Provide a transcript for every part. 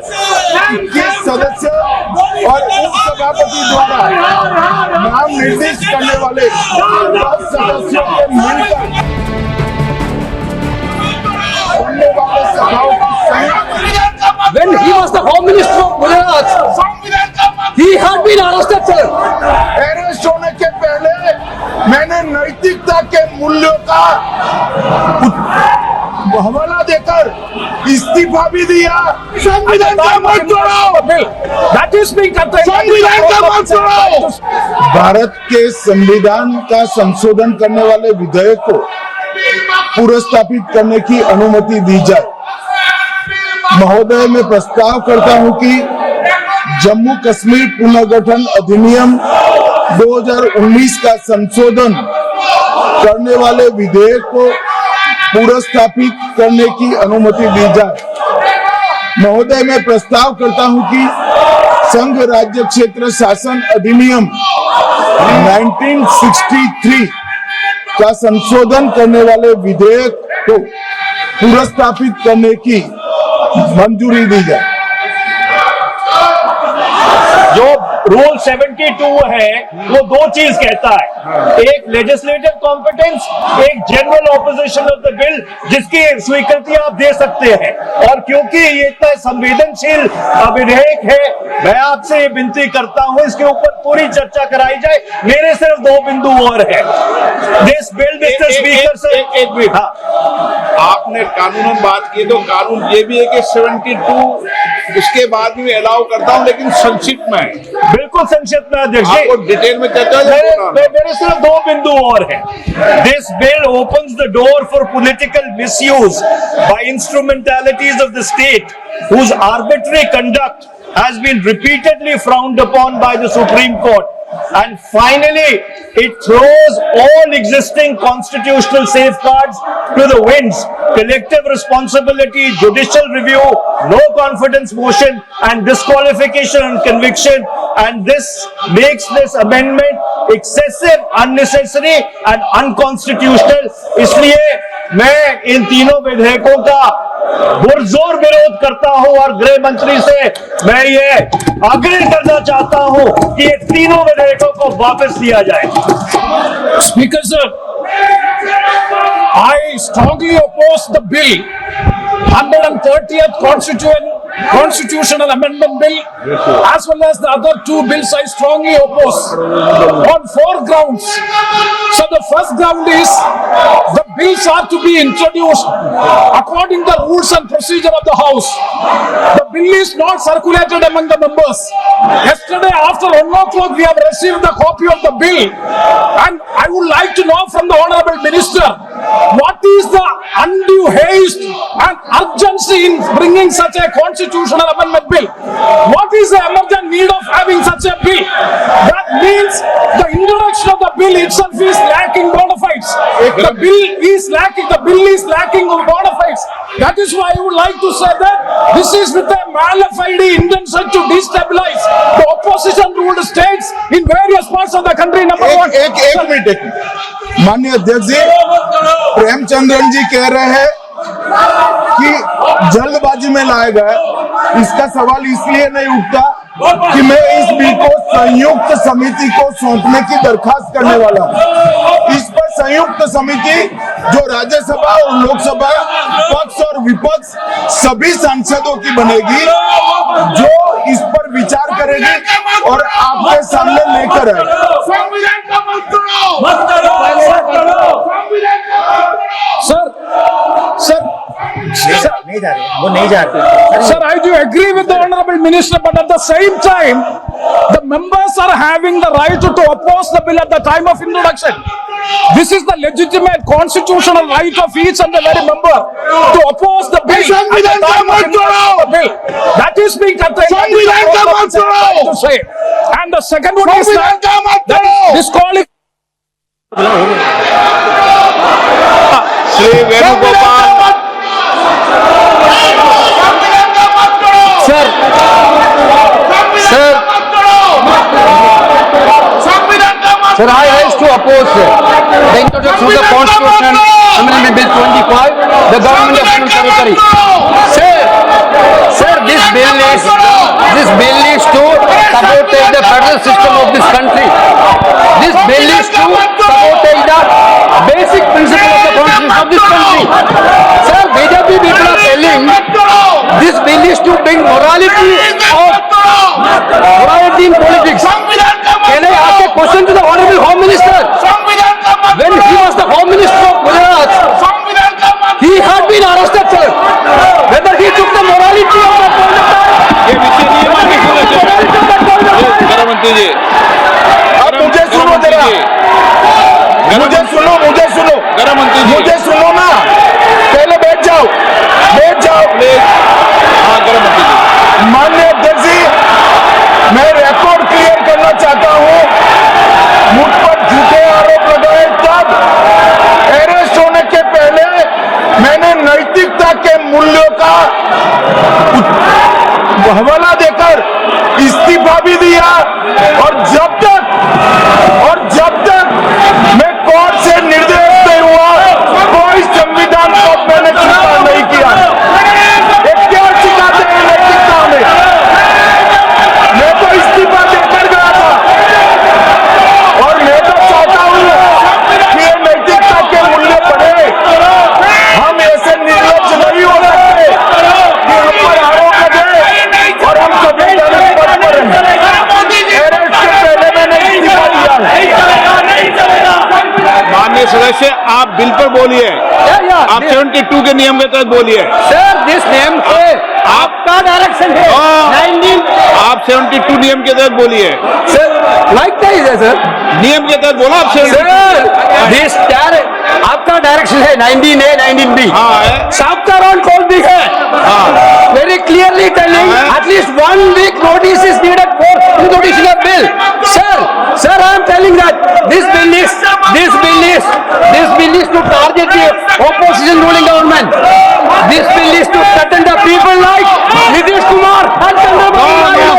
21 सदस्य और उपसभापति द्वारा नाम निर्दिष्ट करने वाले 10 सदस्यों के मिलकर होने वाले सभाओं की When he was the Home Minister of Gujarat, he had been arrested, sir. Arrest होने के पहले मैंने नैतिकता के मूल्यों का हवाला देकर इस्तीफा भी दिया। संविधान का मत तोड़ो। That is being संविधान का मत तोड़ो। भारत के संविधान का संशोधन करने वाले विधेयक को पुनर्स्थापित करने की अनुमति दी जाए। महोदय, मैं प्रस्ताव करता हूं कि जम्मू कश्मीर पुनर्गठन अधिनियम 2019 का संशोधन करने वाले विधेयक को पुनर्स्थापित करने की अनुमति दी जाए। महोदय, मैं प्रस्ताव करता हूं कि संघ राज्य क्षेत्र शासन अधिनियम 1963 का संशोधन करने वाले विधेयक को पुनर्स्थापित करने की मंजूरी दी जाए। जो रूल 72 है वो दो चीज कहता है, एक लेजिस्लेटिव कॉम्पिटेंस, एक general opposition of the bill जिसकी स्वीकृति आप दे सकते हैं। और क्योंकि ये इतना संवेदनशील विधेयक है, मैं आपसे ये विनती करता हूं इसके ऊपर पूरी चर्चा कराई जाए। मेरे सिर्फ 2 बिंदु और है। This bill, mister speaker sir, एक मिनट, आपने कानूनन बात की तो कानून ये भी है कि 72 उसके बाद भी अलाउ करता हूं, लेकिन संक्षिप्त में। बिल्कुल संक्षिप्त में अध्यक्ष जी, आपको डिटेल में चर्चा मेरे सिर्फ 2 बिंदु और है। This bill opens the door for political misuse by instrumentalities of the state whose arbitrary conduct has been repeatedly frowned upon by the Supreme Court. And finally, it throws all existing constitutional safeguards to the winds. Collective responsibility, judicial review, no confidence motion, and disqualification and conviction. And this makes this amendment excessive, unnecessary, and unconstitutional. इसलिए मैं इन तीनों विधेयकों का पुरजोर विरोध करता हूं और गृह मंत्री से मैं ये आग्रह करना चाहता हूं कि ये तीनों विधेयकों को वापस लिया जाए। Speaker sir, I strongly oppose the bill, 130th Constitutional Amendment Bill, as well as the other 2 bills I strongly oppose on 4 grounds. So the first ground is the bills are to be introduced according to the rules and procedure of the House. The bill is not circulated among the members. Yesterday after 1 o'clock we have received the copy of the bill, and I would like to know from the Honorable Minister, what is the undue haste and urgency in bringing such a constitutional amendment bill? What is the emergent need of having such a bill? That means the introduction of the bill itself is lacking bona fides. The bill is lacking bona fides. That is why I would like to say that this is with a mala fide intention to destabilize the opposition ruled states in various parts of the country. Number 1. एक minute, माननीय अध्यक्ष जी, प्रेमचंद्रन जी कह रहे हैं कि जल्दबाजी में लाया गया। इसका सवाल इसलिए नहीं उठता कि मैं इस बिल को संयुक्त समिति को सौंपने की दरखास्त करने वाला हूं। इस पर संयुक्त समिति जो राज्यसभा और लोकसभा पक्ष और विपक्ष सभी सांसदों की बनेगी, जो इस पर विचार करेगी और आपके सामने लेकर आएगी। Sir, I do agree with the Honorable Minister, but at the same time, the members are having the right to oppose the bill at the time of introduction. This is the legitimate constitutional right of each and every member to oppose the bill at the time of introduction of the bill. That is being contained to say. And the second one is that disqualification. Shri Venugopal Sir, I to oppose the introduction of the Constitution Amendment Bill 25, the government of Union Territory. Sir, this bill is to sabotage the federal system of this country. This bill is to sabotage the basic principle of the constitution of this country. Sir, BJP people are telling this bill is to bring morality in politics. Can I ask a question to the Honorable Home Minister? When he was the Home Minister of Gujarat, he had been arrested, sir. Whether he took the morality of that point of time, ये विषय नहीं है, माननीय गृह मंत्री जी। अब मुझे सुनो जरा, मुझे सुनो गृह मंत्री जी, मुझे सुनो ना, पहले बैठ जाओ प्लीज। हाँ गृह मंत्री जी, माननीय अध्यक्ष जी, मैं रिकॉर्ड क्लियर करना चाहता हूं। मुझ पर झूठे आरोप लगाए तब अरेस्ट होने के पहले मैंने नैतिकता के मूल्यों का हवाला देकर इस्तीफा भी दिया, और जब तक मैं कोर्ट से निर्देश नहीं हुआ, कोई संविधान को मैंने स्वीकार नहीं किया। ये क्या सिखाते हैं नैतिकता में? मैं तो इस्तीफा देकर गया था, और मैं तो चाहता हूं कि ये नैतिकता के मूल्य बढ़े। हम ऐसे निर्लज नहीं हो सकते कि हम पर आरोप लगे और हम संवैधानिक पद पर रहें। अरेस्ट से पहले मैंने इस्तीफा दिया है। माननीय सदस्य आप बिल पर बोलिए, आप 72 के नियम के तहत बोलिए। sir, this name है आपका डायरेक्शन है 19 आप 72 नियम के तहत बोलिए, sir, like that है sir. नियम के तहत बोला आप 72। Sir, this आपका डायरेक्शन है 19A 19B. हाँ है, सबका round call भी है. हाँ Very clearly telling at least 1 week notice is needed for introduction of bill. Sir, I am telling that this bill is to target the opposition ruling government. This bill is to threaten the people like Nitish Kumar and Chandrababu Naidu.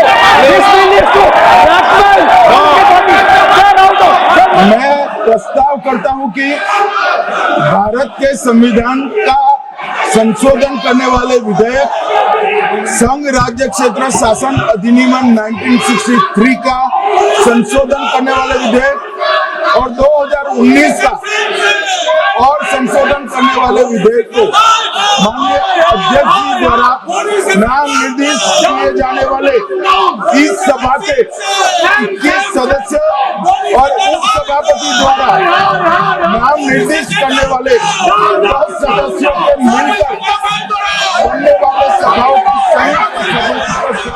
This bill is to blackmail. मैं प्रस्ताव करता हूं कि भारत के संविधान का संशोधन करने वाले विधेयक, संघ राज्य क्षेत्र शासन अधिनियम 1963 का संशोधन करने वाले विधेयक और 2019 का और संशोधन करने वाले विधेयक को माननीय अध्यक्ष जी द्वारा नाम निर्देशित किए जाने वाले इस सभा के 21 सदस्य और उप सभापति द्वारा नाम निर्देशित करने वाले 10 सदस्यों के मिलकर बनने वाले सभाओं की संयुक्त सदस्य